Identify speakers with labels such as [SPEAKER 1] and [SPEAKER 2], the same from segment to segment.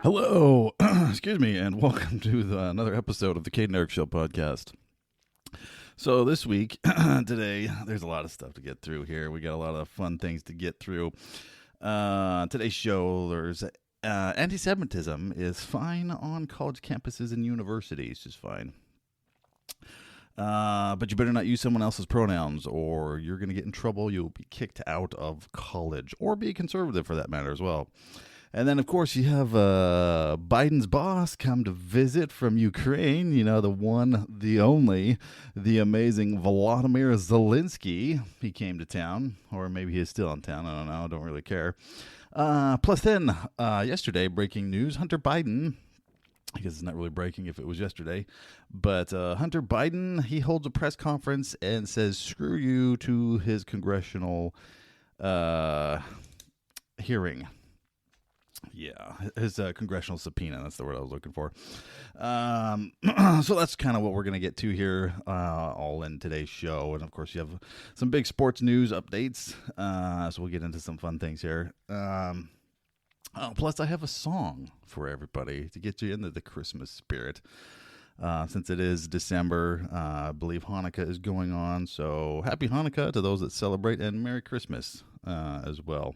[SPEAKER 1] Hello, excuse me, and welcome to another episode of the Kate and Eric Show podcast. So this week, today, there's a lot of stuff to get through here. We got a lot of fun things to get through. Today's show, there's antisemitism is fine on college campuses and universities, just fine. But you better not use someone else's pronouns, or you're going to get in trouble. You'll be kicked out of college, or be a conservative for that matter as well. And then, of course, you have Biden's boss come to visit from Ukraine. You know, the one, the only, the amazing Volodymyr Zelenskyy. He came to town, or maybe he is still in town. I don't know. I don't really care. Plus then, yesterday, breaking news, Hunter Biden. I guess it's not really breaking if it was yesterday. But Hunter Biden, he holds a press conference and says, screw you to his congressional hearing. Yeah, his congressional subpoena. That's the word I was looking for. So that's kind of what we're going to get to here all in today's show. And, of course, you have some big sports news updates. So we'll get into some fun things here. Plus, I have a song for everybody to get you into the Christmas spirit. Since it is December, I believe Hanukkah is going on. So happy Hanukkah to those that celebrate, and Merry Christmas as well.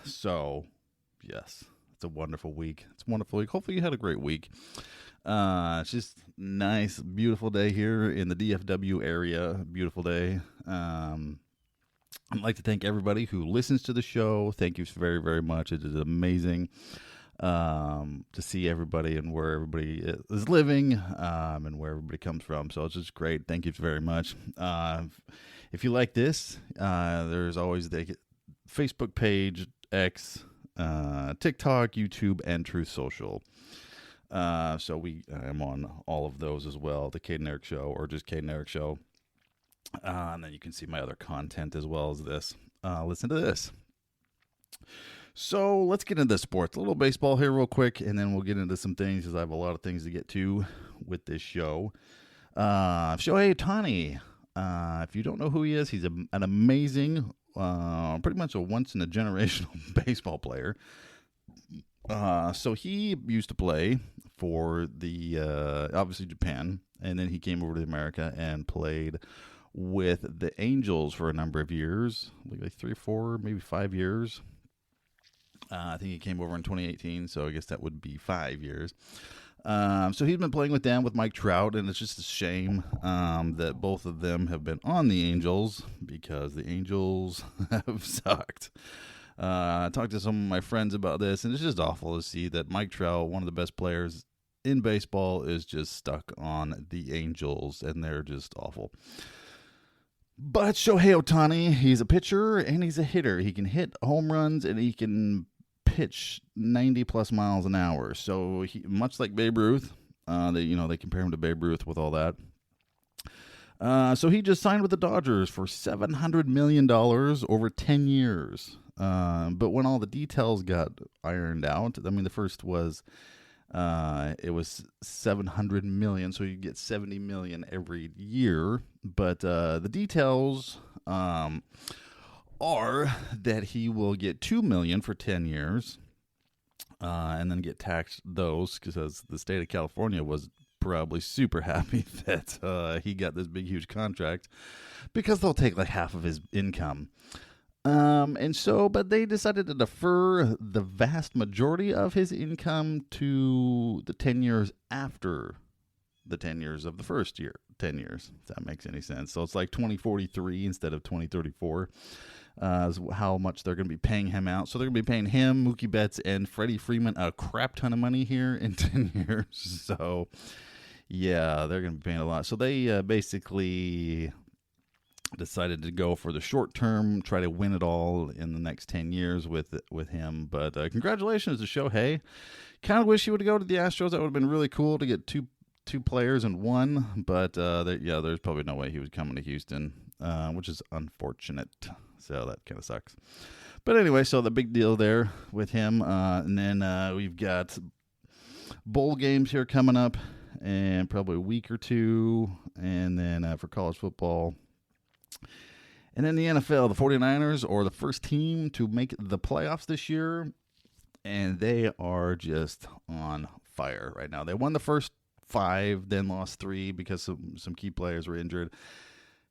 [SPEAKER 1] So yes, it's a wonderful week. It's a wonderful week. Hopefully you had a great week. It's just nice, beautiful day here in the DFW area. Beautiful day. I'd like to thank everybody who listens to the show. Thank you very, very much. It is amazing to see everybody and where everybody is living and where everybody comes from. So it's just great. Thank you very much. If you like this, there's always the Facebook page, X, TikTok, YouTube, and Truth Social. So I'm on all of those as well. The Kate and Eric Show, or just Kate and Eric Show. And then you can see my other content as well as this. Listen to this. So let's get into sports. A little baseball here real quick, and then we'll get into some things because I have a lot of things to get to with this show. Shohei Ohtani. If you don't know who he is, he's an amazing, pretty much a once-in-a-generational baseball player. So he used to play for the, obviously Japan, and then he came over to America and played with the Angels for a number of years, like 3 or 4, maybe 5 years. I think he came over in 2018, so I guess that would be 5 years. So he's been playing with them, with Mike Trout, and it's just a shame that both of them have been on the Angels because the Angels have sucked. I talked to some of my friends about this, and it's just awful to see that Mike Trout, one of the best players in baseball, is just stuck on the Angels, and they're just awful. But Shohei Ohtani, he's a pitcher and he's a hitter. He can hit home runs and he can pitch 90 plus miles an hour. So much like Babe Ruth, they compare him to Babe Ruth with all that. So he just signed with the Dodgers for $700 million over 10 years. But when all the details got ironed out, I mean, the first was it was $700 million, so you get $70 million every year. But the details are that he will get $2 million for 10 years, and then get taxed those because the state of California was probably super happy that he got this big huge contract because they'll take like half of his income. But they decided to defer the vast majority of his income to the 10 years after the 10 years of the first year, 10 years, if that makes any sense. So it's like 2043 instead of 2034, is how much they're going to be paying him out. So they're going to be paying him, Mookie Betts, and Freddie Freeman a crap ton of money here in 10 years. So, yeah, they're going to be paying a lot. So they basically decided to go for the short term, try to win it all in the next 10 years with him. But congratulations to Shohei. Kind of wish he would go to the Astros. That would have been really cool to get two players in one. But there's probably no way he was coming to Houston, which is unfortunate. So that kind of sucks. But anyway, so the big deal there with him. And then we've got bowl games here coming up in probably a week or two. And then for college football. And then the NFL, the 49ers are the first team to make the playoffs this year. and they are just on fire right now. They won the first 5, then lost 3 because some key players were injured,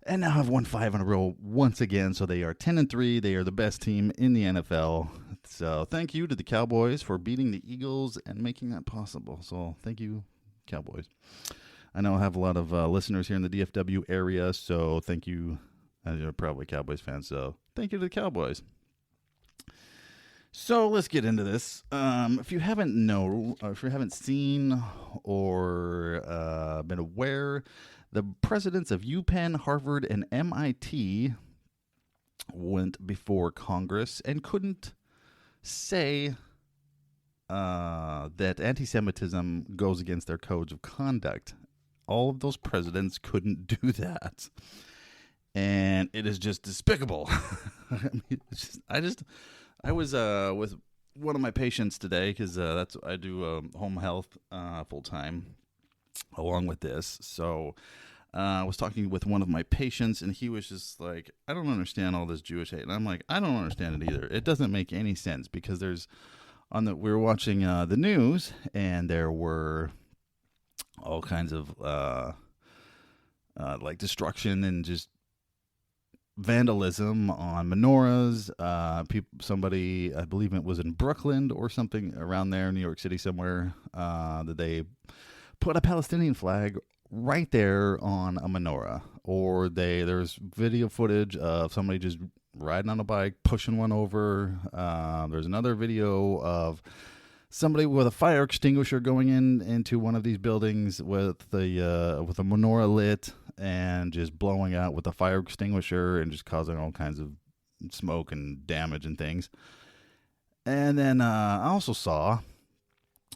[SPEAKER 1] and now have won 5 in a row once again. So they are 10-3. They are the best team in the NFL. So thank you to the Cowboys for beating the Eagles and making that possible. So thank you, Cowboys. I know I have a lot of listeners here in the DFW area, so thank you. You're probably Cowboys fans, so thank you to the Cowboys. So let's get into this. If you haven't seen or been aware, the presidents of UPenn, Harvard, and MIT went before Congress and couldn't say that anti-Semitism goes against their codes of conduct. All of those presidents couldn't do that. And it is just despicable. I was with one of my patients today because I do home health full time along with this. So I was talking with one of my patients, and he was just like, I don't understand all this Jewish hate. And I'm like, I don't understand it either. It doesn't make any sense because we were watching the news, and there were all kinds of like destruction and just vandalism on menorahs. Somebody, I believe it was in Brooklyn or something around there, New York City somewhere, that they put a Palestinian flag right there on a menorah. Or there's video footage of somebody just riding on a bike, pushing one over. There's another video of somebody with a fire extinguisher going into one of these buildings with a menorah lit and just blowing out with a fire extinguisher and just causing all kinds of smoke and damage and things. And then I also saw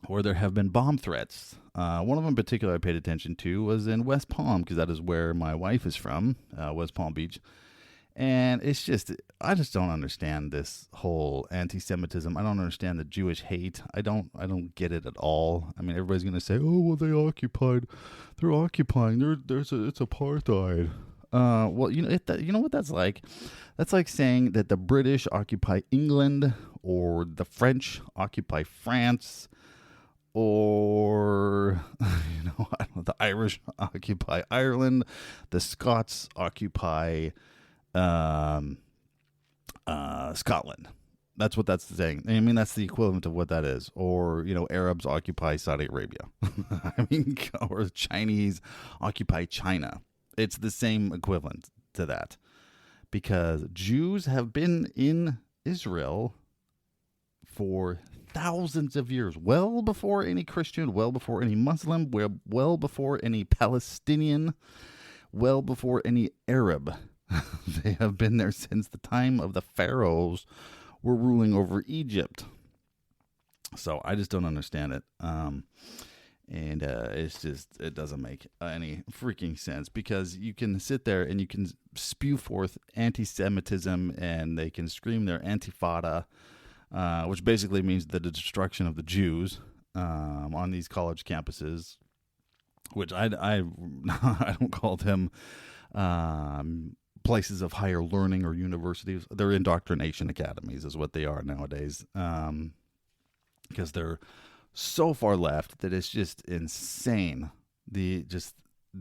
[SPEAKER 1] where there have been bomb threats. One of them in particular I paid attention to was in West Palm, because that is where my wife is from, West Palm Beach. And it's just, I just don't understand this whole anti-Semitism. I don't understand the Jewish hate. I don't get it at all. I mean, everybody's going to say, oh, well, they're occupying. It's apartheid. Well, you know what that's like? That's like saying that the British occupy England, or the French occupy France, or the Irish occupy Ireland, the Scots occupy Scotland. That's what that's saying. I mean, that's the equivalent of what that is. Or, Arabs occupy Saudi Arabia. I mean, or Chinese occupy China. It's the same equivalent to that. Because Jews have been in Israel for thousands of years. Well before any Christian, well before any Muslim, well before any Palestinian, well before any Arab. They have been there since the time of the pharaohs were ruling over Egypt. So I just don't understand it. It's just, it doesn't make any freaking sense, because you can sit there and you can spew forth anti-Semitism and they can scream their Antifada, which basically means the destruction of the Jews on these college campuses, which I don't call them places of higher learning or universities. They're indoctrination academies is what they are nowadays, because they're so far left that it's just insane. The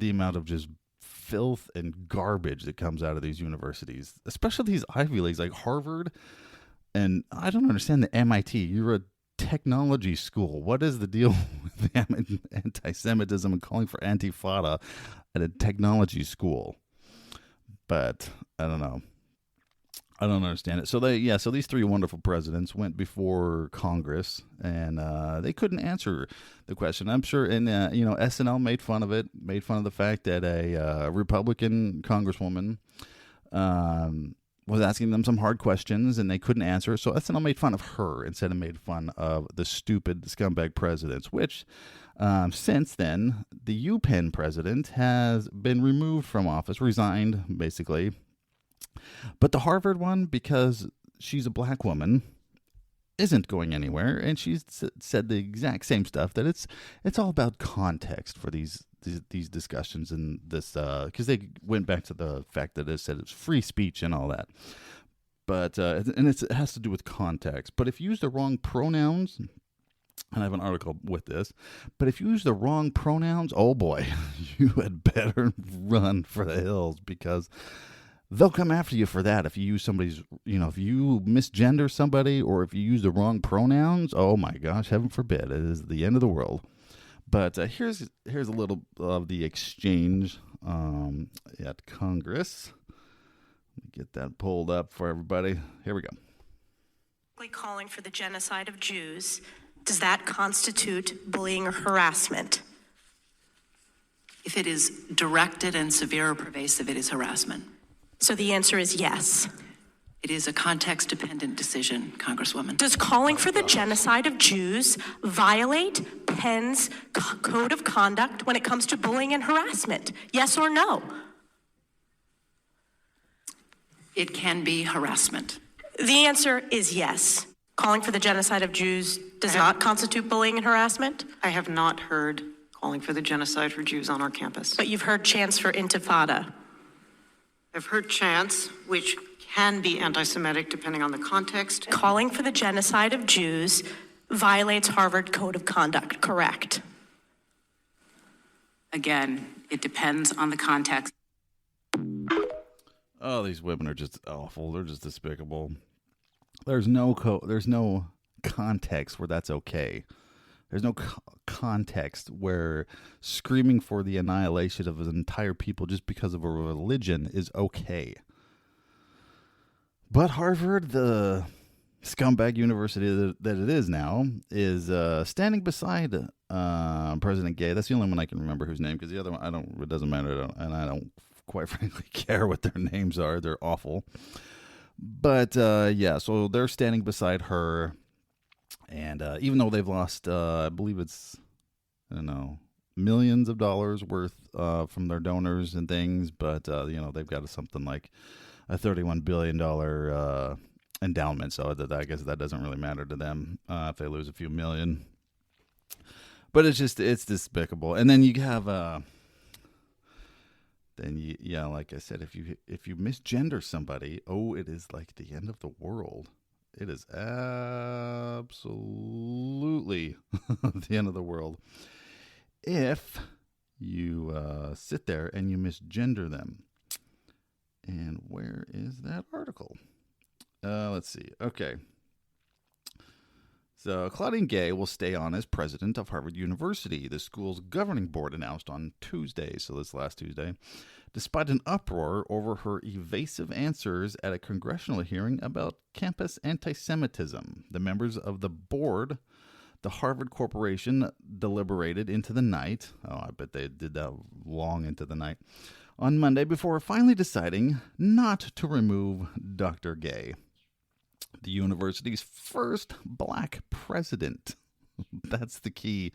[SPEAKER 1] amount of just filth and garbage that comes out of these universities, especially these Ivy Leagues like Harvard. And I don't understand the MIT. You're a technology school. What is the deal with anti-Semitism and calling for Antifada at a technology school? But I don't know. I don't understand it. So these 3 wonderful presidents went before Congress, and they couldn't answer the question. I'm sure, and SNL made fun of it, made fun of the fact that a Republican congresswoman was asking them some hard questions, and they couldn't answer. So SNL made fun of her instead of made fun of the stupid scumbag presidents, which since then, the UPenn president has been removed from office, resigned, basically. But the Harvard one, because she's a black woman, isn't going anywhere, and she's said the exact same stuff, that it's all about context for these discussions, and this because they went back to the fact that it said it's free speech and all that. But it has to do with context. But if you use the wrong pronouns, and I have an article with this, but if you use the wrong pronouns, oh boy, you had better run for the hills, because they'll come after you for that. If you use somebody's, if you misgender somebody, or if you use the wrong pronouns, oh my gosh, heaven forbid, it is the end of the world. But here's a little of the exchange at Congress. Let me get that pulled up for everybody. Here we go.
[SPEAKER 2] Calling for the genocide of Jews, does that constitute bullying or harassment?
[SPEAKER 3] If it is directed and severe or pervasive, it is harassment.
[SPEAKER 2] So the answer is yes.
[SPEAKER 3] It is a context-dependent decision, Congresswoman.
[SPEAKER 2] Does calling for the genocide of Jews violate Penn's code of conduct when it comes to bullying and harassment? Yes or no?
[SPEAKER 3] It can be harassment.
[SPEAKER 2] The answer is yes. Calling for the genocide of Jews does not constitute bullying and harassment?
[SPEAKER 4] I have not heard calling for the genocide for Jews on our campus.
[SPEAKER 2] But you've heard chants for intifada.
[SPEAKER 4] I've heard chants, which can be anti-Semitic depending on the context.
[SPEAKER 2] Calling for the genocide of Jews violates Harvard Code of Conduct, correct?
[SPEAKER 3] Again, it depends on the context.
[SPEAKER 1] Oh, these women are just awful. They're just despicable. There's no context where that's okay. There's no context where screaming for the annihilation of an entire people just because of a religion is okay. But Harvard, the scumbag university that it is now, is standing beside President Gay. That's the only one I can remember whose name, because the other one, it doesn't matter, I don't quite frankly care what their names are. They're awful. But so they're standing beside her, and even though they've lost, I believe it's, millions of dollars worth from their donors and things, but they've got something like a $31 billion endowment, so I guess that doesn't really matter to them if they lose a few million. But it's despicable. And then you have like I said, if you misgender somebody, it is like the end of the world. It is absolutely the end of the world if you sit there and you misgender them. And where is that article? Let's see. Okay. So Claudine Gay will stay on as president of Harvard University, the school's governing board announced on Tuesday, so this last Tuesday, despite an uproar over her evasive answers at a congressional hearing about campus antisemitism. The members of the board, the Harvard Corporation, deliberated into the night. Oh, I bet they did that long into the night. On Monday, before finally deciding not to remove Dr. Gay, the university's first black president. That's the key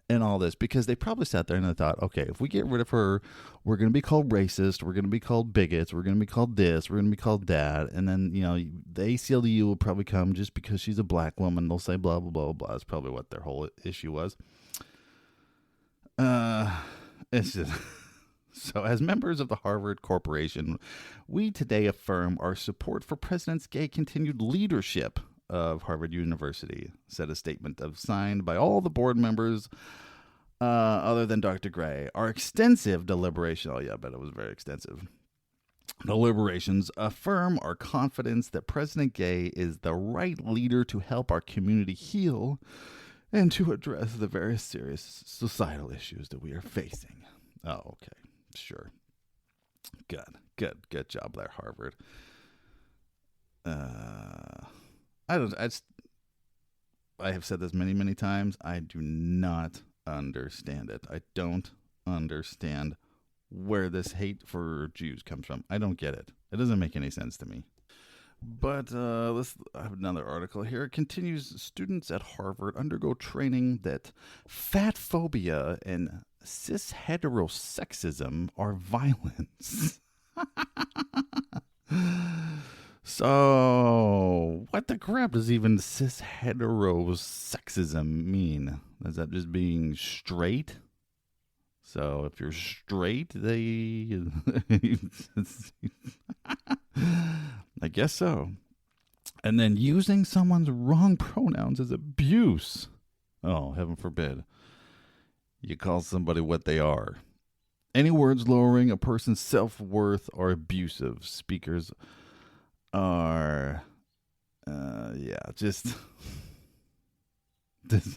[SPEAKER 1] in all this, because they probably sat there and they thought, okay, if we get rid of her, we're going to be called racist, we're going to be called bigots, we're going to be called this, we're going to be called that, and then, the ACLU will probably come just because she's a black woman. They'll say blah, blah, blah, blah. That's probably what their whole issue was. It's just... So, as members of the Harvard Corporation, we today affirm our support for President Gay's continued leadership of Harvard University, said a statement signed by all the board members other than Dr. Gray. Our extensive deliberation, I bet it was very extensive, deliberations affirm our confidence that President Gay is the right leader to help our community heal and to address the various serious societal issues that we are facing. Oh, okay. Sure. Good job there, Harvard. I have said this many times. I do not understand it. I don't understand where this hate for Jews comes from. I don't get it. It doesn't make any sense to me. But I have another article here. It continues. Students at Harvard undergo training that fat phobia and cis heterosexism are violence. So, what the crap does even cis heterosexism mean? Is that just being straight? So, if you're straight, I guess so. And then using someone's wrong pronouns is abuse. Oh, heaven forbid. You call somebody what they are. Any words lowering a person's self-worth are abusive. Speakers are,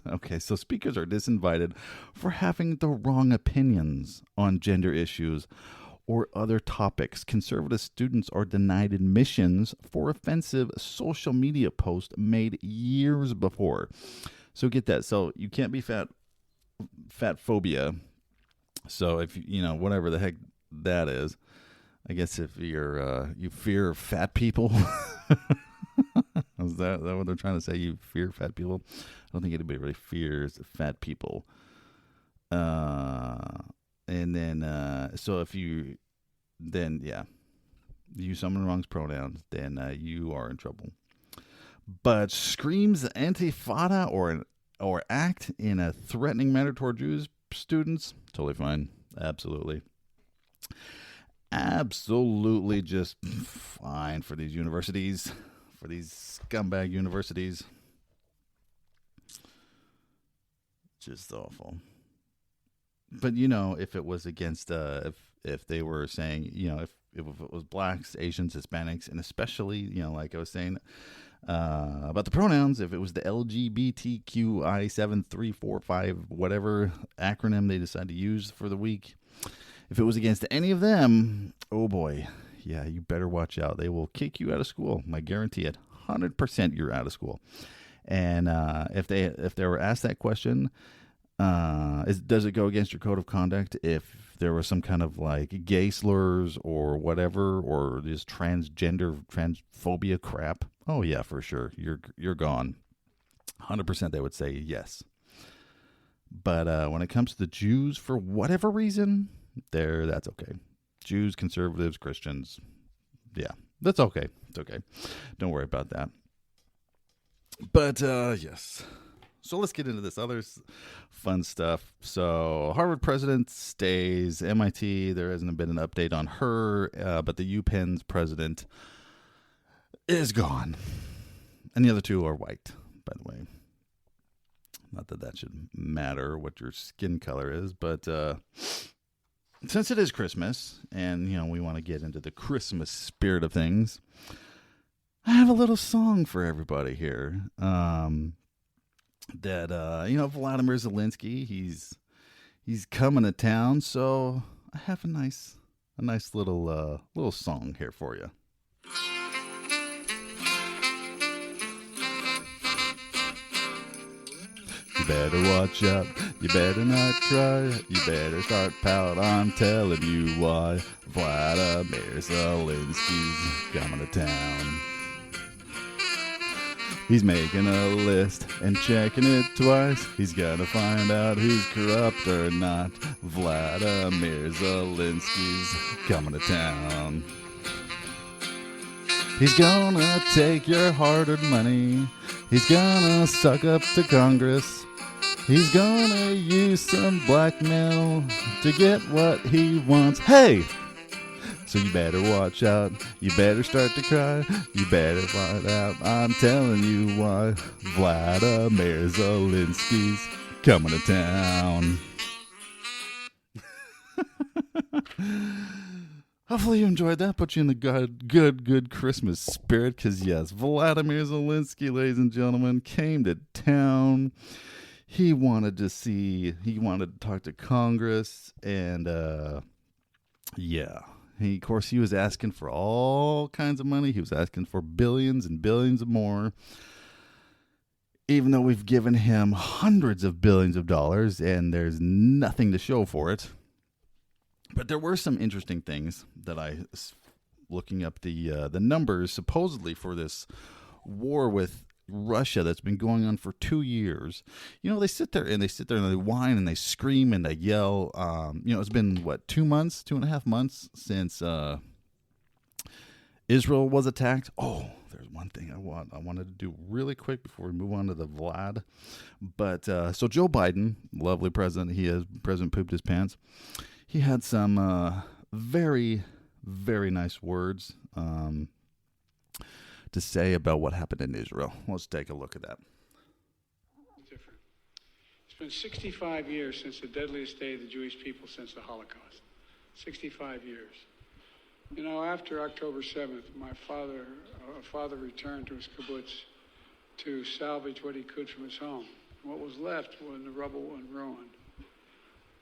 [SPEAKER 1] okay, so speakers are disinvited for having the wrong opinions on gender issues or other topics. Conservative students are denied admissions for offensive social media posts made years before. So get that. So you can't be fat phobia. So if whatever the heck that is, I guess if you fear fat people, is that what they're trying to say? You fear fat people? I don't think anybody really fears fat people. And then so if you use someone wrong pronouns, then you are in trouble. But screams antifada or act in a threatening manner toward Jews students, totally fine. Absolutely just fine for these universities, for these scumbag universities. Just awful. But if it was against if they were saying, if it was blacks, Asians, Hispanics, and especially, like I was saying about the pronouns, if it was the LGBTQI7345, whatever acronym they decide to use for the week, if it was against any of them, oh boy, yeah, you better watch out. They will kick you out of school. I guarantee it. 100% you're out of school. And if they were asked that question, does it go against your code of conduct if there was some kind of like gay slurs or whatever, or just transphobia crap? Oh yeah, for sure. You're gone. 100% they would say yes. But when it comes to the Jews, for whatever reason, that's okay. Jews, conservatives, Christians, yeah, that's okay. It's okay. Don't worry about that. But yes. So let's get into this other fun stuff. So Harvard president stays. MIT, there hasn't been an update on her, but the UPenn's president is gone. And the other two are white, by the way. Not that should matter what your skin color is, but since it is Christmas and, we want to get into the Christmas spirit of things, I have a little song for everybody here. That Volodymyr Zelenskyy, he's coming to town, so I have a nice little song here for you. You better watch out, you better not cry, you better start pout, I'm telling you why. Volodymyr Zelensky's coming to town. He's making a list and checking it twice. He's gonna find out who's corrupt or not. Volodymyr Zelensky's coming to town. He's gonna take your hard-earned money. He's gonna suck up to Congress. He's gonna use some blackmail to get what he wants. Hey! So you better watch out. You better start to cry. You better find out. I'm telling you why. Volodymyr Zelensky's coming to town. Hopefully you enjoyed that. Put you in the good Christmas spirit. Because yes, Volodymyr Zelenskyy, ladies and gentlemen, came to town. He wanted to talk to Congress. And yeah. Of course, he was asking for all kinds of money. He was asking for billions and billions of more. Even though we've given him hundreds of billions of dollars and there's nothing to show for it. But there were some interesting things that looking up the numbers supposedly for this war with Russia that's been going on for 2 years. They sit there and they whine and they scream and they yell. It's been 2.5 months since Israel was attacked. Oh, there's one thing I wanted to do really quick before we move on to the Vlad. But so Joe Biden, lovely president, President pooped his pants. He had some very, very nice words to say about what happened in Israel. Let's take a look at that.
[SPEAKER 5] Different. It's been 65 years since the deadliest day of the Jewish people since the Holocaust. 65 years. You know, after October 7th, my father returned to his kibbutz to salvage what he could from his home. What was left was the rubble and ruin.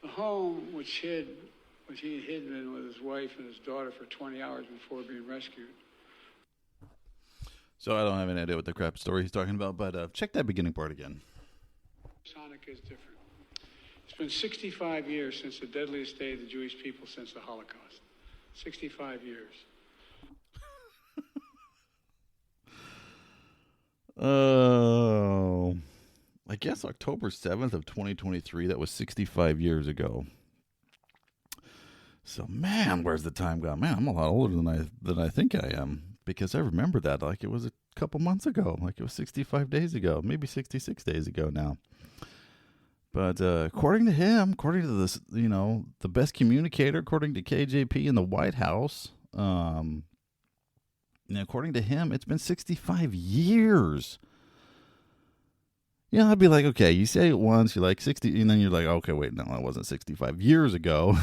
[SPEAKER 5] The home, which he had hidden in with his wife and his daughter for 20 hours before being rescued.
[SPEAKER 1] So I don't have any idea what the crap story he's talking about, but check that beginning part again.
[SPEAKER 5] Hanukkah is different. It's been 65 years since the deadliest day of the Jewish people since the Holocaust. 65 years.
[SPEAKER 1] Oh, I guess October 7th of 2023, that was 65 years ago. So, man, where's the time gone? Man, I'm a lot older than I think I am, because I remember that like it was a couple months ago, like it was 65 days ago, maybe 66 days ago now. But according to him, according to this, you know, the best communicator, according to KJP in the White House, according to him, it's been 65 years. You know, I'd be like, okay, you say it once, you're like 60, and then you're like, okay, wait, no, that wasn't 65 years ago.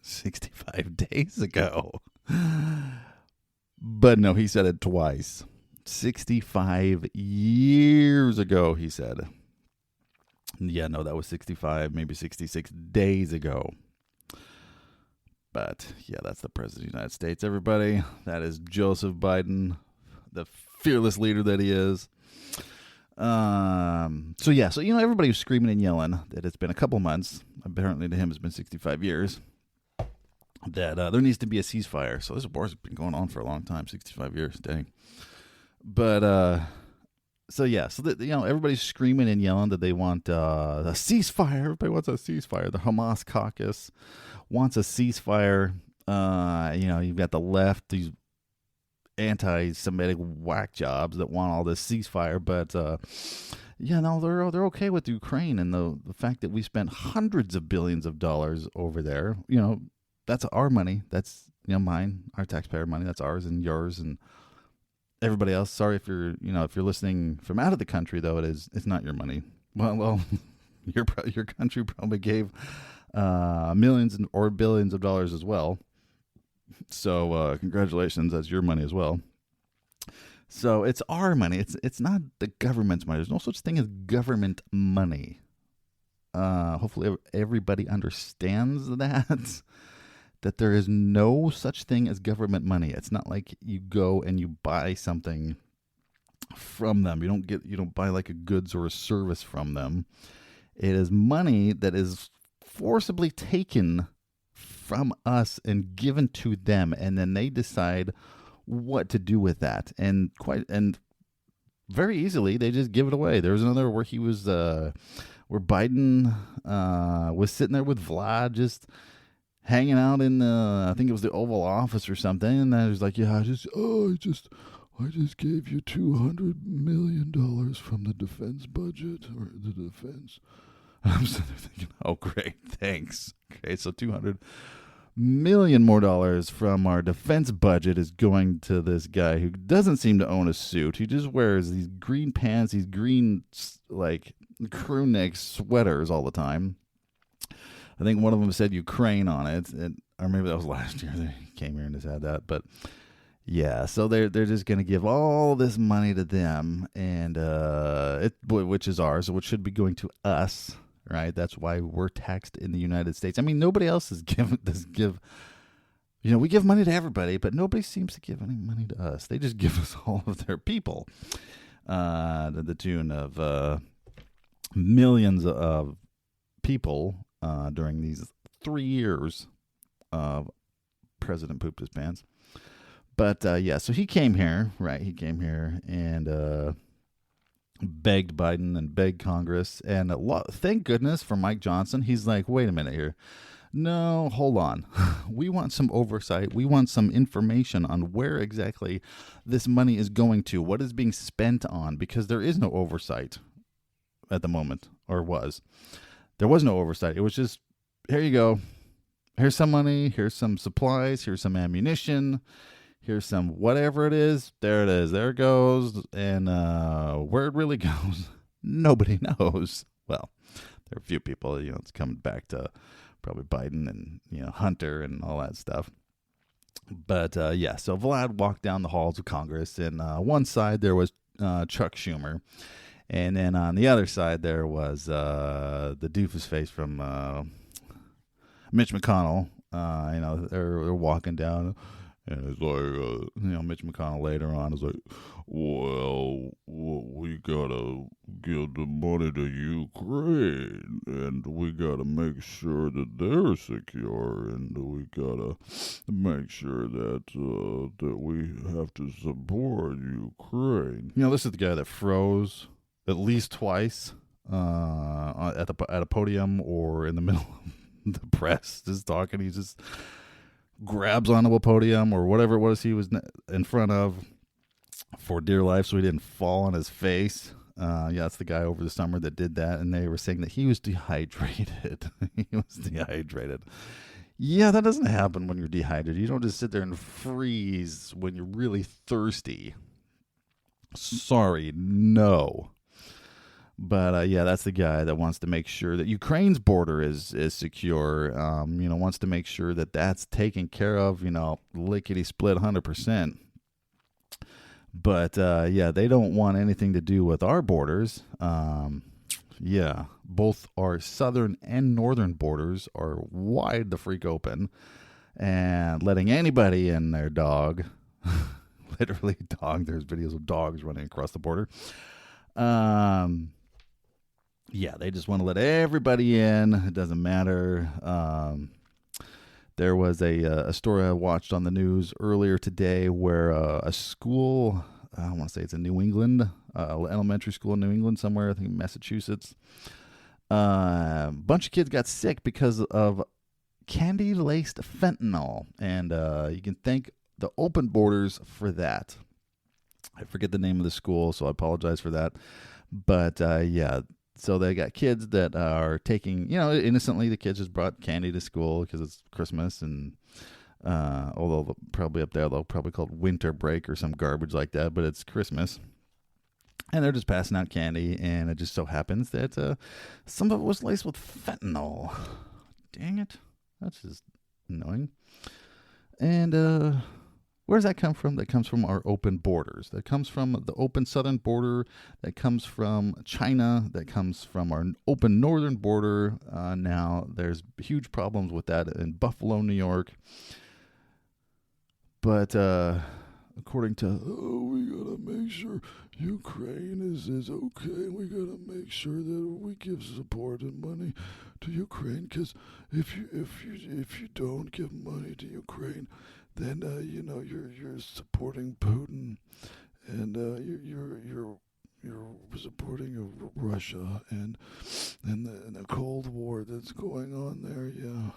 [SPEAKER 1] 65 days ago. But no, he said it twice. 65 years ago, he said. Yeah, no, that was 65, maybe 66 days ago. But, yeah, that's the President of the United States, everybody. That is Joseph Biden, the fearless leader that he is. So, you know, everybody was screaming and yelling that it's been a couple months. Apparently to him it's been 65 years. That there needs to be a ceasefire. So this war's been going on for a long time, 65 years, dang. But, so you know, everybody's screaming and yelling that they want a ceasefire. Everybody wants a ceasefire. The Hamas caucus wants a ceasefire. You know, you've got the left, these anti-Semitic whack jobs that want all this ceasefire. But yeah, no, they're okay with Ukraine and the fact that we spent hundreds of billions of dollars over there. You know, that's our money. That's, you know, mine, our taxpayer money. That's ours and yours and everybody else. Sorry if you're listening from out of the country, though. It's not your money. Well, your country probably gave millions or billions of dollars as well. So congratulations, that's your money as well. So it's our money. It's not the government's money. There's no such thing as government money. Hopefully everybody understands that there is no such thing as government money. It's not like you go and you buy something from them. You don't buy like a goods or a service from them. It is money that is forcibly taken from us and given to them, and then they decide what to do with that. And very easily they just give it away. There was another where he was where Biden was sitting there with Vlad just hanging out in I think it was the Oval Office or something, and I was like, yeah, I just gave you $200 million from the defense budget or the defense. And I'm sitting there thinking, oh great, thanks. Okay, so $200 million more dollars from our defense budget is going to this guy who doesn't seem to own a suit. He just wears these green pants, these green like crew neck sweaters all the time. I think one of them said Ukraine on it, or maybe that was last year. They came here and just had that. But yeah, so they're just going to give all this money to them, and which is ours, which should be going to us, right? That's why we're taxed in the United States. I mean, nobody else is give. You know, we give money to everybody, but nobody seems to give any money to us. They just give us all of their people, to the tune of millions of people. During these 3 years, President pooped his pants. But yeah, so he came here, right? He came here and begged Biden and begged Congress. And thank goodness for Mike Johnson. He's like, wait a minute here. No, hold on. We want some oversight. We want some information on where exactly this money is going to, what is being spent on, because there is no oversight at the moment, or was. There was no oversight. It was just, here you go. Here's some money. Here's some supplies. Here's some ammunition. Here's some whatever it is. There it is. There it goes. And where it really goes, nobody knows. Well, there are a few people, it's coming back to probably Biden and, Hunter and all that stuff. But, so Vlad walked down the halls of Congress, and one side there was Chuck Schumer. And then on the other side there was the doofus face from Mitch McConnell. They're walking down. And it's like, Mitch McConnell later on is like, well, we gotta give the money to Ukraine, and we gotta make sure that they're secure, and we gotta make sure that that we have to support Ukraine. This is the guy that froze at least twice at a podium or in the middle of the press, just talking. He's just grabs onto a podium or whatever it was he was in front of for dear life so he didn't fall on his face. That's the guy over the summer that did that, and they were saying that he was dehydrated. He was dehydrated. Yeah, that doesn't happen when you're dehydrated. You don't just sit there and freeze when you're really thirsty. Sorry, no. But, that's the guy that wants to make sure that Ukraine's border is secure, wants to make sure that that's taken care of, lickety-split 100%. But, they don't want anything to do with our borders. Both our southern and northern borders are wide the freak open. And letting anybody in their dog, literally dog, there's videos of dogs running across the border. They just want to let everybody in. It doesn't matter. There was a story I watched on the news earlier today where a school, I want to say it's in New England, elementary school in New England somewhere, I think Massachusetts. A bunch of kids got sick because of candy-laced fentanyl. And you can thank the open borders for that. I forget the name of the school, so I apologize for that. But, so they got kids that are taking, innocently the kids just brought candy to school because it's Christmas. And although probably up there, they'll probably call it winter break or some garbage like that, but it's Christmas. And they're just passing out candy. And it just so happens that some of it was laced with fentanyl. Dang it. That's just annoying. And, where does that come from? That comes from our open borders. That comes from the open southern border. That comes from China. That comes from our open northern border. Now, there's huge problems with that in Buffalo, New York. But according to, we got to make sure Ukraine is okay. We got to make sure that we give support and money to Ukraine. Because if you don't give money to Ukraine, then you're supporting Putin, and you're supporting Russia and the Cold War that's going on there. Yeah.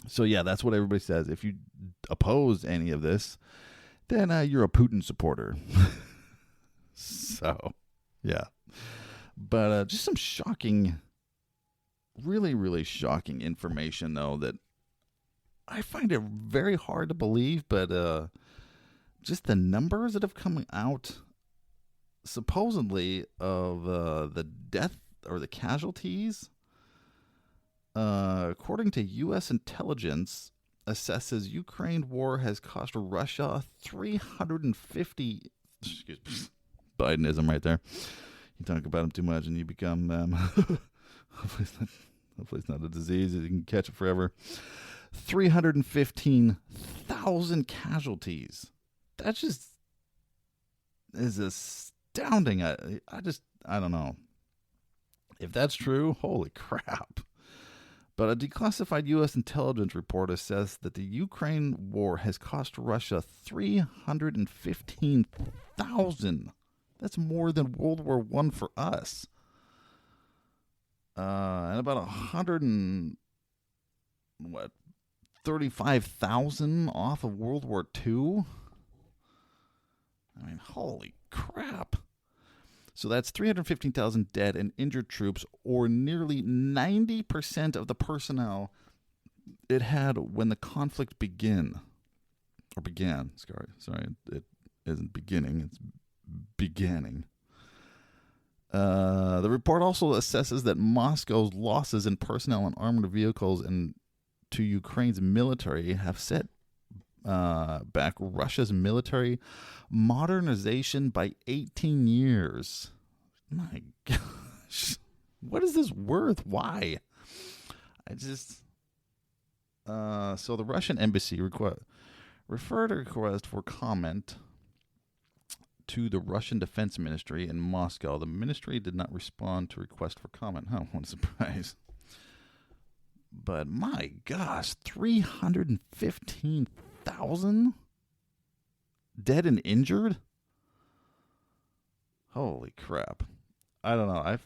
[SPEAKER 1] So that's what everybody says. If you oppose any of this, then you're a Putin supporter. So, but just some shocking, really, really shocking information though that I find it very hard to believe, but just the numbers that have come out supposedly of the death or the casualties, according to U.S. intelligence, assesses Ukraine war has cost Russia 350. Excuse me, Bidenism right there. You talk about him too much, and you become. Hopefully it's not a disease. You can catch it forever. 315,000 casualties. That just is astounding. I don't know. If that's true, holy crap. But a declassified U.S. intelligence report says that the Ukraine war has cost Russia 315,000. That's more than World War I for us. And about 35,000 off of World War II. I mean, holy crap. So that's 315,000 dead and injured troops, or nearly 90% of the personnel it had when the conflict began. or began. Sorry, it isn't beginning. It's beginning. The report also assesses that Moscow's losses in personnel and armored vehicles and to Ukraine's military have set back Russia's military modernization by 18 years. My gosh. What is this worth? Why? So the Russian embassy referred a request for comment to the Russian Defense Ministry in Moscow. The ministry did not respond to request for comment. Oh, what a surprise. But my gosh, 315,000 dead and injured? Holy crap. I don't know.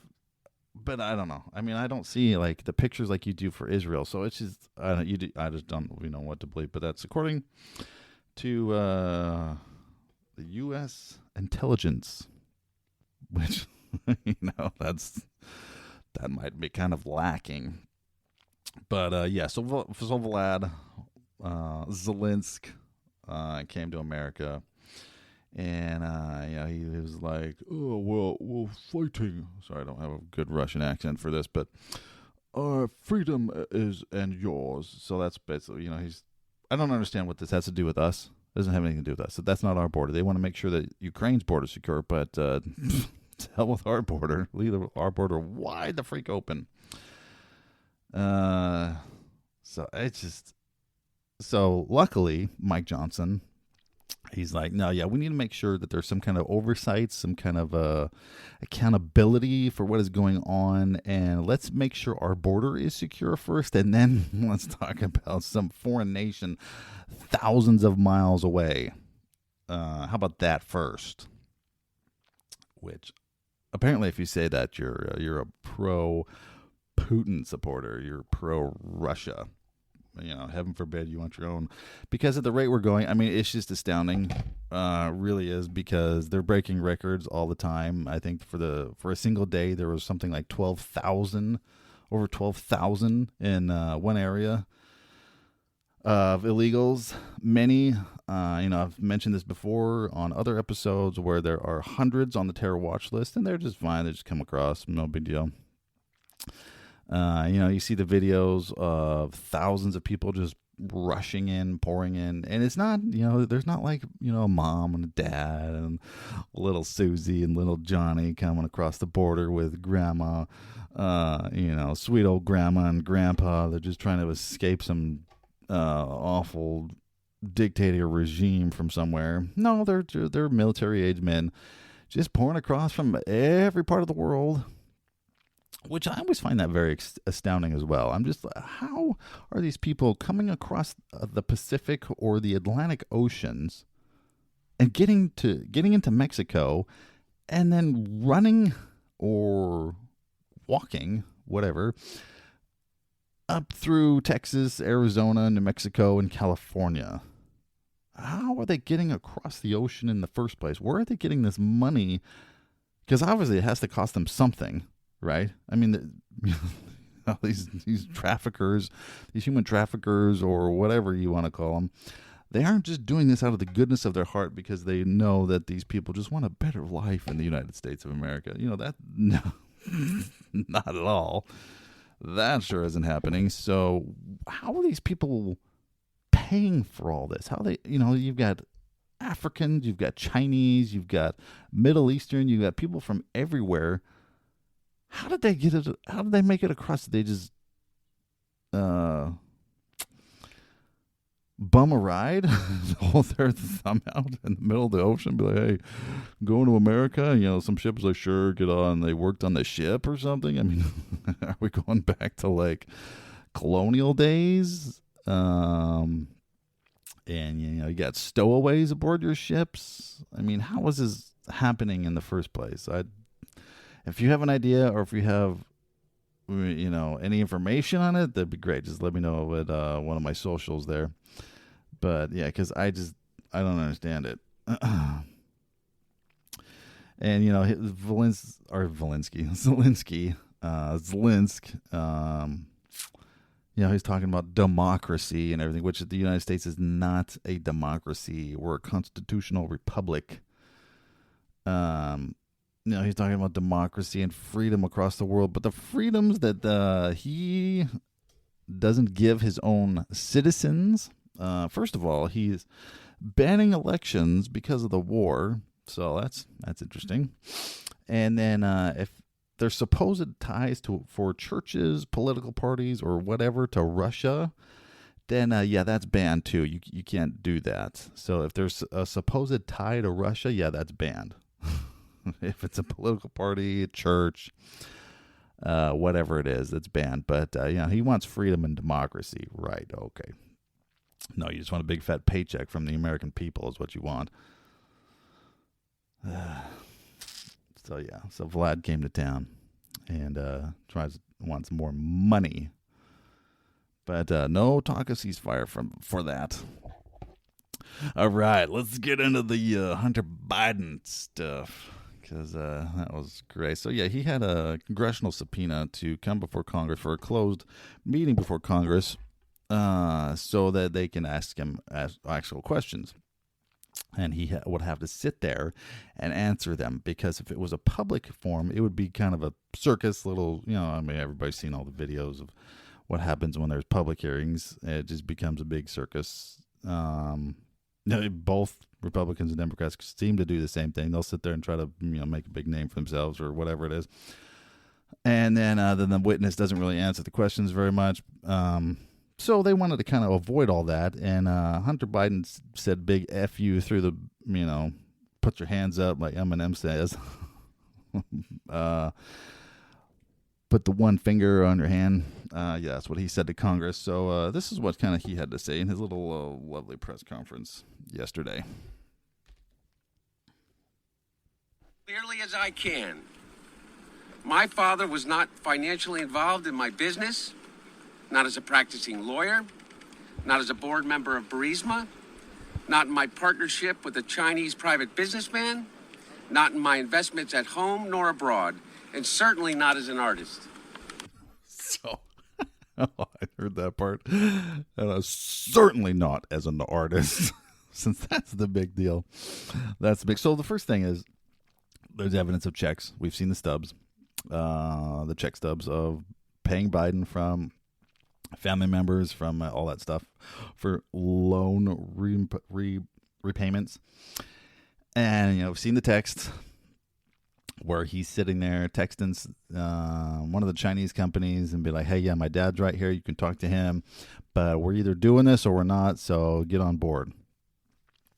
[SPEAKER 1] But I don't know. I mean, I don't see like the pictures like you do for Israel. So it's just, I just don't know what to believe. But that's according to the U.S. intelligence, which, that might be kind of lacking. But yeah, so Volodymyr Zelenskyy came to America, and he was like, "Oh well, we're fighting." Sorry, I don't have a good Russian accent for this, but our freedom is and yours. So that's basically, I don't understand what this has to do with us. It doesn't have anything to do with us. So that's not our border. They want to make sure that Ukraine's border is secure, but to hell with our border. Leave our border wide the freak open. So luckily Mike Johnson, he's like, no, yeah, we need to make sure that there's some kind of oversight, some kind of accountability for what is going on, and let's make sure our border is secure first, and then let's talk about some foreign nation thousands of miles away. How about that first? Which apparently, if you say that, you're a pro-Putin supporter, you're pro-Russia. Heaven forbid you want your own. Because at the rate we're going, I mean, it's just astounding. Really is, because they're breaking records all the time. I think for a single day, there was something like over 12,000 in one area of illegals. Many, I've mentioned this before on other episodes where there are hundreds on the terror watch list, and they're just fine. They just come across, no big deal. You see the videos of thousands of people just rushing in, pouring in, and it's not, there's not like, a mom and a dad and little Susie and little Johnny coming across the border with grandma, sweet old grandma and grandpa. They're just trying to escape some awful dictator regime from somewhere. No, they're military-age men just pouring across from every part of the world, which I always find that very astounding as well. I'm just, how are these people coming across the Pacific or the Atlantic Oceans and getting into Mexico and then running or walking, whatever, up through Texas, Arizona, New Mexico, and California? How are they getting across the ocean in the first place? Where are they getting this money? Because obviously it has to cost them something. Right? I mean, these traffickers, these human traffickers, or whatever you want to call them, they aren't just doing this out of the goodness of their heart because they know that these people just want a better life in the United States of America. No, not at all. That sure isn't happening. So how are these people paying for all this? How they, you've got Africans, you've got Chinese, you've got Middle Eastern, you've got people from everywhere. How did they get it? How did they make it across? Did they just bum a ride, hold their thumb out in the middle of the ocean, be like, "Hey, I'm going to America." Some ships like, "Sure, get on." They worked on the ship or something. I mean, are we going back to like colonial days? And you got stowaways aboard your ships. I mean, how was this happening in the first place? If you have an idea, or if you have, any information on it, that'd be great. Just let me know at one of my socials there. But yeah, because I don't understand it. And Zelensky, he's talking about democracy and everything, which the United States is not a democracy. We're a constitutional republic. He's talking about democracy and freedom across the world, but the freedoms that he doesn't give his own citizens. First of all, he's banning elections because of the war, so that's interesting. And then if there's supposed ties for churches, political parties, or whatever to Russia, then that's banned too. You can't do that. So if there's a supposed tie to Russia, that's banned. If it's a political party, a church, whatever it is, it's banned. But he wants freedom and democracy, right? Okay. No, you just want a big fat paycheck from the American people is what you want. So Vlad came to town and wants more money. But no talk of ceasefire for that. All right, let's get into the Hunter Biden stuff, because that was great. So, he had a congressional subpoena to come before Congress for a closed meeting before Congress so that they can ask him actual questions. And he would have to sit there and answer them, because if it was a public forum, it would be kind of a circus little, everybody's seen all the videos of what happens when there's public hearings. It just becomes a big circus. Both Republicans and Democrats seem to do the same thing. They'll sit there and try to make a big name for themselves or whatever it is. And then the witness doesn't really answer the questions very much. So they wanted to kind of avoid all that. And Hunter Biden said big F you through the, put your hands up like Eminem says. Put the one finger on your hand. That's what he said to Congress. So this is what kind of he had to say in his little lovely press conference yesterday.
[SPEAKER 6] Clearly as I can. My father was not financially involved in my business, not as a practicing lawyer, not as a board member of Burisma, not in my partnership with a Chinese private businessman, not in my investments at home nor abroad, and certainly not as an artist.
[SPEAKER 1] So, I heard that part. And certainly not as an artist, since that's the big deal. That's big. So the first thing is there's evidence of checks. We've seen the stubs, the check stubs of paying Biden from family members, from all that stuff for loan repayments. And, we've seen the text where he's sitting there texting one of the Chinese companies and be like, hey, my dad's right here. You can talk to him, but we're either doing this or we're not, so get on board.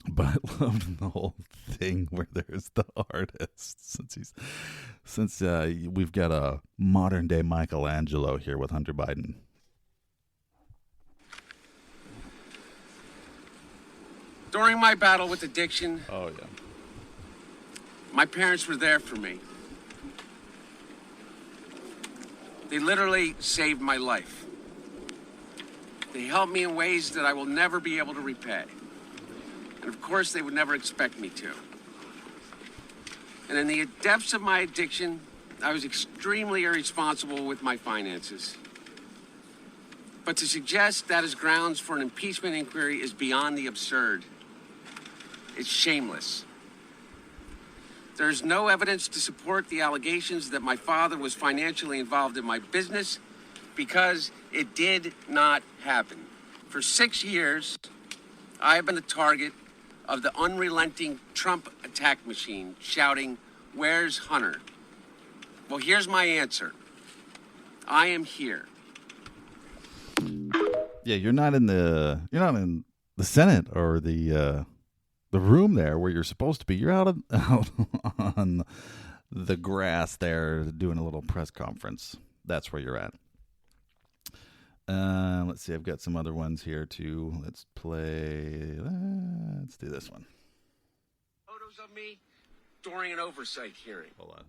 [SPEAKER 1] But I loved the whole thing where there's the artist, since we've got a modern day Michelangelo here with Hunter Biden.
[SPEAKER 6] During my battle with addiction,
[SPEAKER 1] Oh,
[SPEAKER 6] my parents were there for me. They literally saved my life. They helped me in ways that I will never be able to repay. And of course, they would never expect me to. And in the depths of my addiction, I was extremely irresponsible with my finances. But to suggest that is grounds for an impeachment inquiry is beyond the absurd. It's shameless. There's no evidence to support the allegations that my father was financially involved in my business, because it did not happen. For 6 years, I have been the target of the unrelenting Trump attack machine, shouting, "Where's Hunter?" Well, here's my answer. I am here.
[SPEAKER 1] Yeah, you're not in the Senate or the room there where you're supposed to be. You're out on the grass there doing a little press conference. That's where you're at. Let's see. I've got some other ones here too. Let's do this one.
[SPEAKER 6] Photos of me during an oversight hearing.
[SPEAKER 1] Hold on.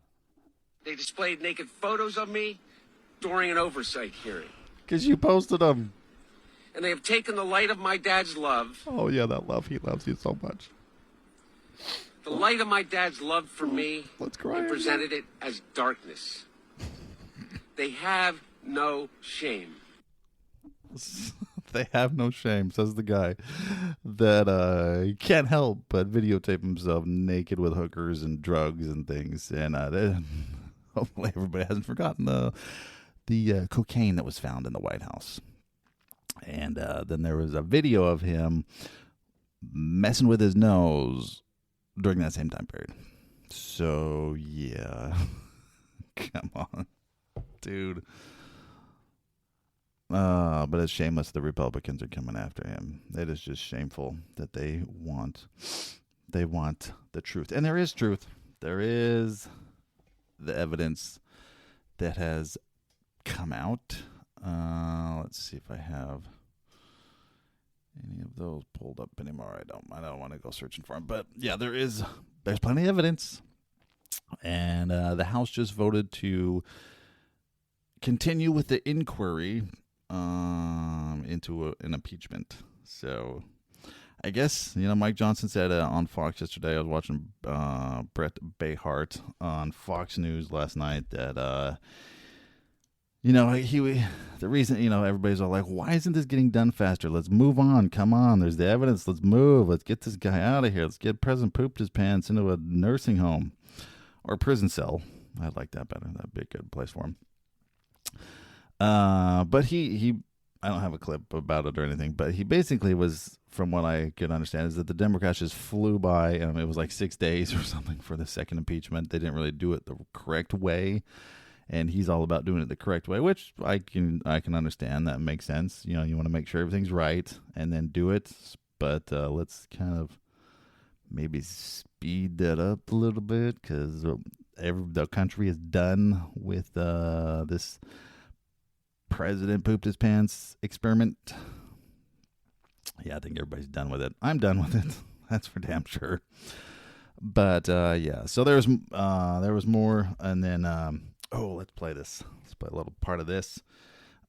[SPEAKER 6] They displayed naked photos of me during an oversight hearing.
[SPEAKER 1] Because you posted them.
[SPEAKER 6] And they have taken the light of my dad's love.
[SPEAKER 1] Oh, yeah, that love. He loves you so much.
[SPEAKER 6] The light of my dad's love for me.
[SPEAKER 1] Let's cry.
[SPEAKER 6] And presented it as darkness. They have no shame.
[SPEAKER 1] They have no shame, says the guy that can't help but videotape himself naked with hookers and drugs and things. And hopefully everybody hasn't forgotten the cocaine that was found in the White House. And then there was a video of him messing with his nose during that same time period. So, yeah. Come on, dude. But it's shameless the Republicans are coming after him. It is just shameful that they want the truth. And there is truth. There is the evidence that has come out. Let's see if I have any of those pulled up anymore. I don't want to go searching for them. But yeah, there's plenty of evidence. And the House just voted to continue with the inquiry into an impeachment. So I guess, Mike Johnson said on Fox yesterday, I was watching Brett Behart on Fox News last night that, the reason, everybody's all like, why isn't this getting done faster? Let's move on. Come on. There's the evidence. Let's move. Let's get this guy out of here. Let's get President Pooped His Pants into a nursing home or a prison cell. I'd like that better. That'd be a good place for him. But he I don't have a clip about it or anything, but he basically was, from what I could understand, is that the Democrats just flew by. It was like 6 days or something for the second impeachment. They didn't really do it the correct way, and he's all about doing it the correct way, which I can understand. That makes sense. You want to make sure everything's right and then do it. But let's kind of maybe speed that up a little bit, because the country is done with this President Pooped His Pants experiment. Yeah, I think everybody's done with it. I'm done with it. That's for damn sure. But yeah, so there was more, and then let's play this. Let's play a little part of this.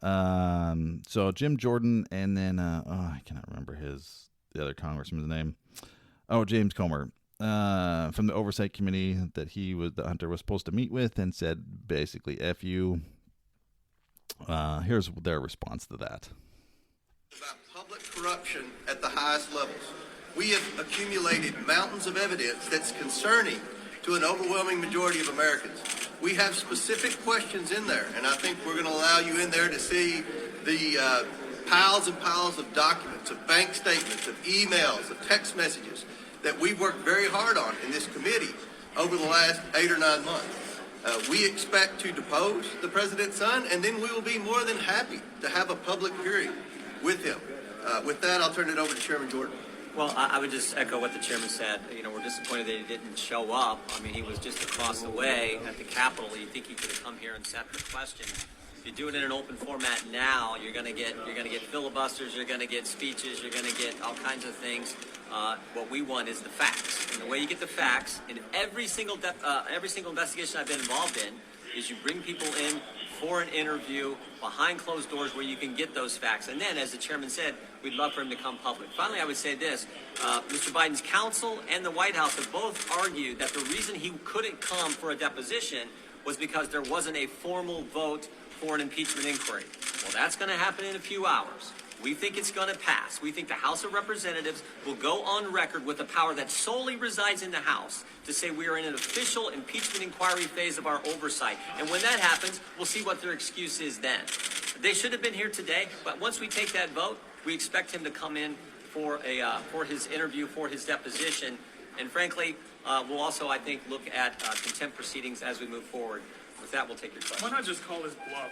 [SPEAKER 1] So Jim Jordan, and then I cannot remember the other congressman's name. Oh, James Comer, from the Oversight Committee that the Hunter was supposed to meet with, and said basically, F you. Here's their response to that.
[SPEAKER 7] About public corruption at the highest levels. We have accumulated mountains of evidence that's concerning to an overwhelming majority of Americans. We have specific questions in there, and I think we're going to allow you in there to see the piles and piles of documents, of bank statements, of emails, of text messages that we've worked very hard on in this committee over the last 8 or 9 months. We expect to depose the president's son, and then we will be more than happy to have a public hearing with him. With that, I'll turn it over to Chairman Jordan.
[SPEAKER 8] Well, I would just echo what the chairman said. We're disappointed that he didn't show up. He was just across the way at the Capitol. You think he could have come here and sat for questions. If you do it in an open format now, you're going to get filibusters, you're going to get speeches, you're going to get all kinds of things. What we want is the facts, and the way you get the facts in every single investigation I've been involved in is you bring people in for an interview behind closed doors where you can get those facts. And then, as the chairman said, we'd love for him to come public. Finally, I would say this. Mr. Biden's counsel and the White House have both argued that the reason he couldn't come for a deposition was because there wasn't a formal vote for an impeachment inquiry. Well, that's going to happen in a few hours. We think it's going to pass. We think the House of Representatives will go on record with the power that solely resides in the House to say we are in an official impeachment inquiry phase of our oversight. And when that happens, we'll see what their excuse is then. They should have been here today, but once we take that vote, we expect him to come in for his interview, for his deposition. And frankly, we'll also, I think, look at contempt proceedings as we move forward. With that, we'll take your question.
[SPEAKER 9] Why not just call his bluff?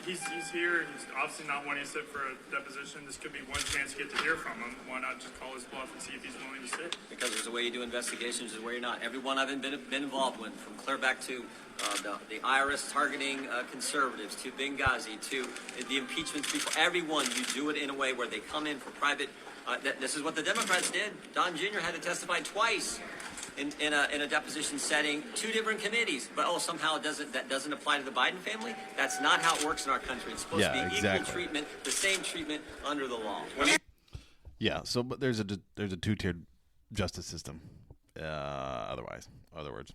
[SPEAKER 9] He's here. He's obviously not wanting to sit for a deposition. This could be one chance you get to hear from him. Why not just call his bluff and see if he's willing to sit?
[SPEAKER 8] Because there's a way you do investigations, there's a way you're not. Everyone I've been involved with, from clear back to the IRS targeting conservatives, to Benghazi, to the impeachment people, everyone, you do it in a way where they come in for private. This is what the Democrats did. Don Jr. had to testify twice in a deposition setting, 2 different committees. But somehow that doesn't apply to the Biden family. That's not how it works in our country. It's supposed to be equal treatment, the same treatment under the law.
[SPEAKER 1] Yeah. So, but there's a 2-tiered justice system. Other words.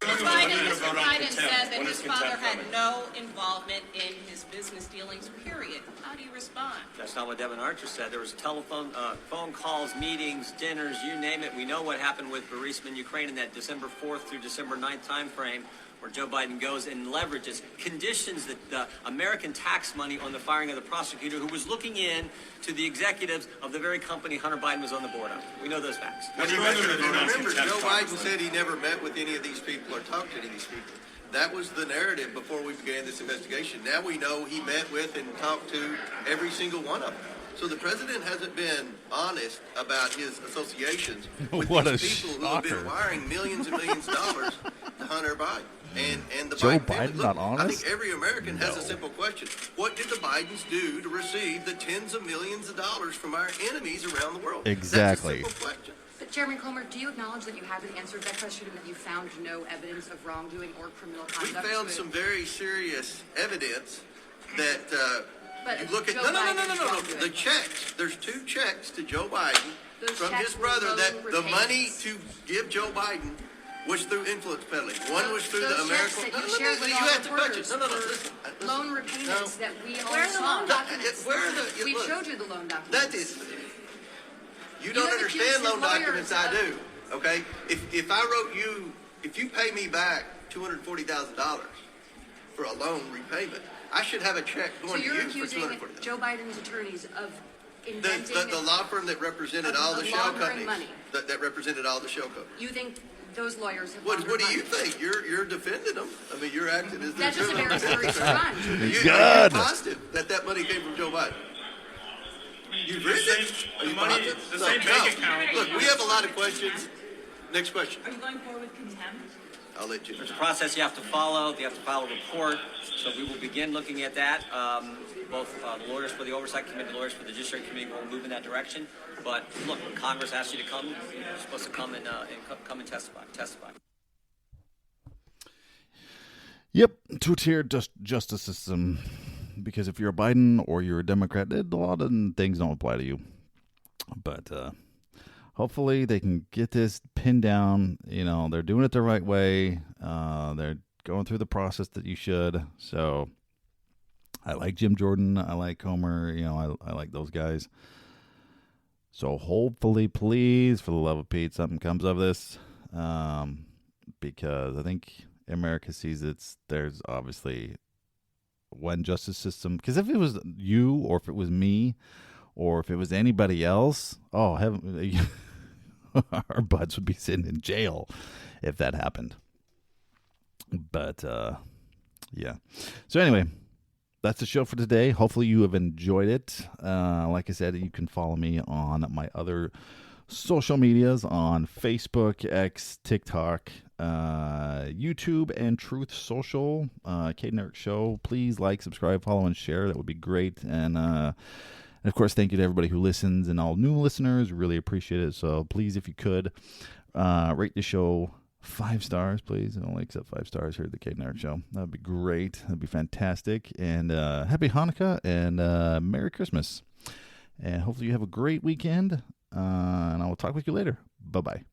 [SPEAKER 10] Mr. Biden, vote on
[SPEAKER 11] Biden
[SPEAKER 10] contempt.
[SPEAKER 11] said that
[SPEAKER 10] When
[SPEAKER 11] his
[SPEAKER 10] is
[SPEAKER 11] father
[SPEAKER 10] contempt
[SPEAKER 11] had
[SPEAKER 10] coming?
[SPEAKER 11] no involvement in his business dealings, period. How do you respond?
[SPEAKER 8] That's not what Devin Archer said. There was telephone, phone calls, meetings, dinners, you name it. We know what happened with Burisma in Ukraine in that December 4th through December 9th time frame, where Joe Biden goes and leverages, conditions the American tax money on the firing of the prosecutor who was looking in to the executives of the very company Hunter Biden was on the board of. We know those facts.
[SPEAKER 7] Remember, Joe Biden said he never met with any of these people or talked to any of these people. That was the narrative before we began this investigation. Now we know he met with and talked to every single one of them. So the president hasn't been honest about his associations with
[SPEAKER 1] What a
[SPEAKER 7] these people who have been
[SPEAKER 1] shocker.
[SPEAKER 7] wiring millions and millions of dollars to Hunter Biden. And the
[SPEAKER 1] Joe
[SPEAKER 7] Biden family.
[SPEAKER 1] Biden
[SPEAKER 7] Look,
[SPEAKER 1] not
[SPEAKER 7] I
[SPEAKER 1] honest?
[SPEAKER 7] think every American has a
[SPEAKER 1] No.
[SPEAKER 7] simple question. What did the Bidens do to receive the tens of millions of dollars from our enemies around the world?
[SPEAKER 1] Exactly.
[SPEAKER 7] That's a simple question.
[SPEAKER 12] But Chairman Comer, do you acknowledge that you haven't answered that question and that you found no evidence of wrongdoing or criminal
[SPEAKER 7] We
[SPEAKER 12] conduct?
[SPEAKER 7] found some very serious evidence that
[SPEAKER 12] But
[SPEAKER 7] you look at.
[SPEAKER 12] Joe
[SPEAKER 7] No.
[SPEAKER 12] Biden's
[SPEAKER 7] The
[SPEAKER 12] wrongdoing.
[SPEAKER 7] checks. There's 2 checks to Joe Biden
[SPEAKER 12] Those
[SPEAKER 7] from
[SPEAKER 12] checks
[SPEAKER 7] his
[SPEAKER 12] were
[SPEAKER 7] brother.
[SPEAKER 12] loan
[SPEAKER 7] That the money
[SPEAKER 12] repayments.
[SPEAKER 7] to give Joe Biden was through influence peddling. One was through the
[SPEAKER 12] Those checks
[SPEAKER 7] American.
[SPEAKER 12] that you shared with all
[SPEAKER 7] have to touch it.
[SPEAKER 12] reporters
[SPEAKER 7] No.
[SPEAKER 12] were
[SPEAKER 7] Listen.
[SPEAKER 12] loan repayments that we all
[SPEAKER 11] Where are the
[SPEAKER 12] saw.
[SPEAKER 11] loan documents?
[SPEAKER 7] Where are the?
[SPEAKER 12] We
[SPEAKER 7] look,
[SPEAKER 12] showed you the loan documents.
[SPEAKER 7] That is. You don't
[SPEAKER 12] have
[SPEAKER 7] understand
[SPEAKER 12] accused
[SPEAKER 7] loan
[SPEAKER 12] his
[SPEAKER 7] documents. I
[SPEAKER 12] lawyers
[SPEAKER 7] do. Okay. If I wrote you, if you pay me back $240,000 for a loan repayment, I should have a check
[SPEAKER 12] So
[SPEAKER 7] going to
[SPEAKER 12] you're
[SPEAKER 7] you for
[SPEAKER 12] accusing
[SPEAKER 7] $240,000.
[SPEAKER 12] Joe Biden's attorneys of inventing.
[SPEAKER 7] The law firm that represented
[SPEAKER 12] Of-
[SPEAKER 7] all
[SPEAKER 12] of
[SPEAKER 7] the shell
[SPEAKER 12] laundering
[SPEAKER 7] companies.
[SPEAKER 12] money.
[SPEAKER 7] That represented all the shell companies.
[SPEAKER 12] You think those lawyers have
[SPEAKER 7] What
[SPEAKER 12] laundered
[SPEAKER 7] do you
[SPEAKER 12] money?
[SPEAKER 7] think? You're defending them. I mean, you're acting as
[SPEAKER 12] That's just a
[SPEAKER 7] their
[SPEAKER 12] very serious crime.
[SPEAKER 7] Are you
[SPEAKER 1] Good.
[SPEAKER 7] positive that money came from Joe Biden? You've written it? Are you positive?
[SPEAKER 9] The same bank account.
[SPEAKER 7] Look, we have a lot of questions. Next question.
[SPEAKER 11] Are you going forward with contempt?
[SPEAKER 7] I'll let you.
[SPEAKER 8] There's a process you have to follow. You have to file a report. So we will begin looking at that. Both the lawyers for the Oversight Committee, the lawyers for the Judiciary Committee will move in that direction. But look, when Congress asks you to come, you're supposed to come and testify.
[SPEAKER 1] Yep, 2-tiered justice system. Because if you're a Biden or you're a Democrat, a lot of things don't apply to you. But hopefully they can get this pinned down. You know, they're doing it the right way. They're going through the process that you should. So I like Jim Jordan. I like Comer. You know, I like those guys. So hopefully, please, for the love of Pete, something comes of this. Because I think America sees there's obviously one justice system. Because if it was you or if it was me or if it was anybody else, oh, heaven, our butts would be sitting in jail if that happened. But, yeah. So anyway, that's the show for today. Hopefully you have enjoyed it. Like I said, you can follow me on my other social medias on Facebook, X, TikTok, YouTube, and Truth Social. Kate and Eric Show. Please like, subscribe, follow, and share. That would be great. And of course, thank you to everybody who listens and all new listeners. Really appreciate it. So please, if you could, rate the show 5 stars, please. I only accept 5 stars here at the Kate and Eric Show. That would be great. That would be fantastic. And happy Hanukkah and Merry Christmas. And hopefully you have a great weekend. And I will talk with you later. Bye-bye.